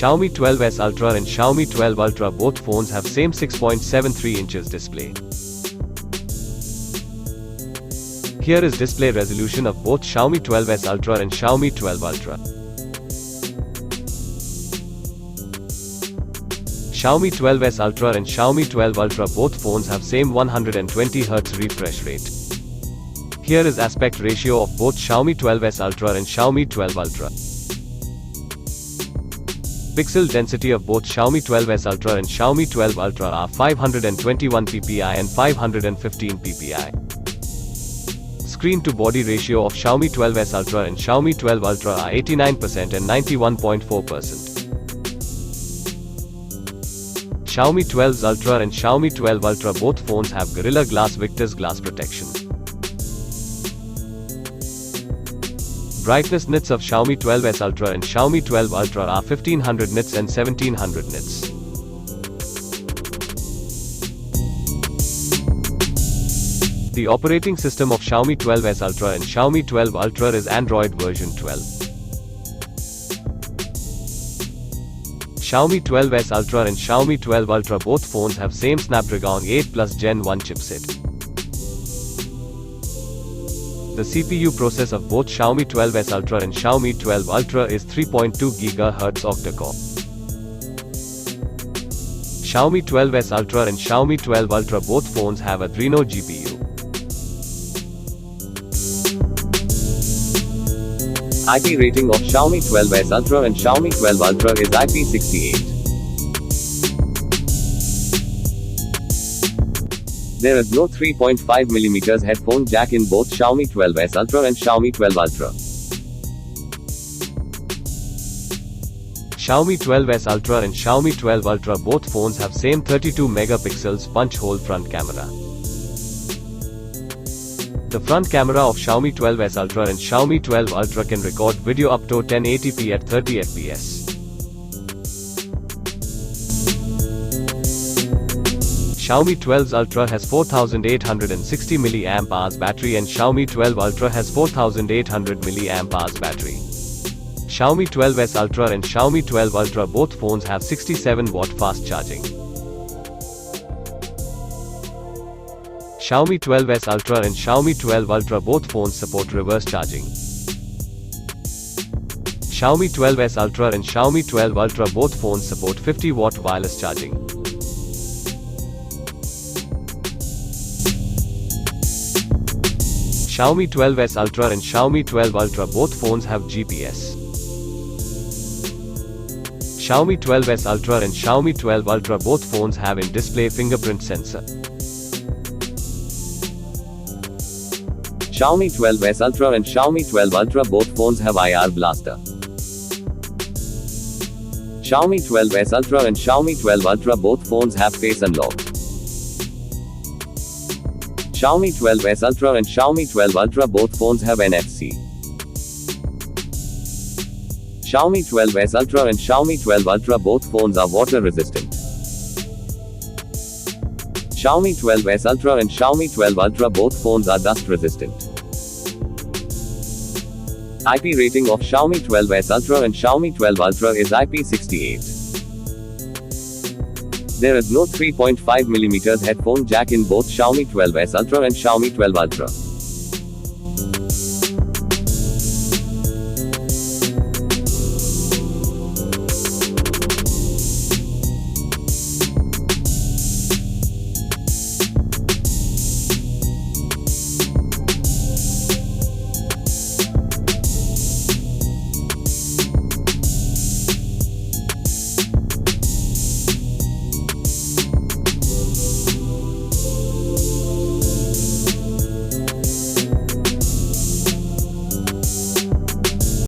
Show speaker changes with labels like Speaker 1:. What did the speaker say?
Speaker 1: Xiaomi 12s Ultra and Xiaomi 12 Ultra, both phones have same 6.73 inches display. Here is display resolution of both Xiaomi 12s Ultra and Xiaomi 12 Ultra. Xiaomi 12s Ultra and Xiaomi 12 Ultra, both phones have same 120Hz refresh rate. Here is aspect ratio of both Xiaomi 12s Ultra and Xiaomi 12 Ultra. Pixel density of both Xiaomi 12s Ultra and Xiaomi 12 Ultra are 521 ppi and 515 ppi. Screen to body ratio of Xiaomi 12s Ultra and Xiaomi 12 Ultra are 89% and 91.4%. Xiaomi 12s Ultra and Xiaomi 12 Ultra, both phones have Gorilla Glass Victus glass protection. Brightness nits of Xiaomi 12s Ultra and Xiaomi 12 Ultra are 1500 nits and 1700 nits. The operating system of Xiaomi 12s Ultra and Xiaomi 12 Ultra is Android version 12. Xiaomi 12s Ultra and Xiaomi 12 Ultra, both phones have same Snapdragon 8 Plus Gen 1 chipset. The CPU process of both Xiaomi 12s Ultra and Xiaomi 12 Ultra is 3.2 GHz octa-core. Xiaomi 12s Ultra and Xiaomi 12 Ultra, both phones have Adreno GPU. IP rating of Xiaomi 12s Ultra and Xiaomi 12 Ultra is IP68. There is no 3.5mm headphone jack in both Xiaomi 12s Ultra and Xiaomi 12 Ultra. Xiaomi 12s Ultra and Xiaomi 12 Ultra, both phones have same 32 megapixels punch hole front camera. The front camera of Xiaomi 12s Ultra and Xiaomi 12 Ultra can record video up to 1080p at 30 fps. Xiaomi 12 Ultra has 4860 mAh battery and Xiaomi 12 Ultra has 4800 mAh battery. Xiaomi 12s Ultra and Xiaomi 12 Ultra, both phones have 67-watt fast charging. Xiaomi 12s Ultra and Xiaomi 12 Ultra, both phones support reverse charging. Xiaomi 12s Ultra and Xiaomi 12 Ultra, both phones support 50-watt wireless charging. Xiaomi 12s Ultra and Xiaomi 12 Ultra, both phones have GPS. Xiaomi 12s Ultra and Xiaomi 12 Ultra, both phones have in-display fingerprint sensor. Xiaomi 12s Ultra and Xiaomi 12 Ultra, both phones have IR blaster. Xiaomi 12s Ultra and Xiaomi 12 Ultra, both phones have face unlock. Xiaomi 12s Ultra and Xiaomi 12 Ultra, both phones have NFC. Xiaomi 12s Ultra and Xiaomi 12 Ultra, both phones are water resistant. Xiaomi 12s Ultra and Xiaomi 12 Ultra, both phones are dust resistant. IP rating of Xiaomi 12s Ultra and Xiaomi 12 Ultra is IP68. There is no 3.5mm headphone jack in both Xiaomi 12s Ultra and Xiaomi 12 Ultra.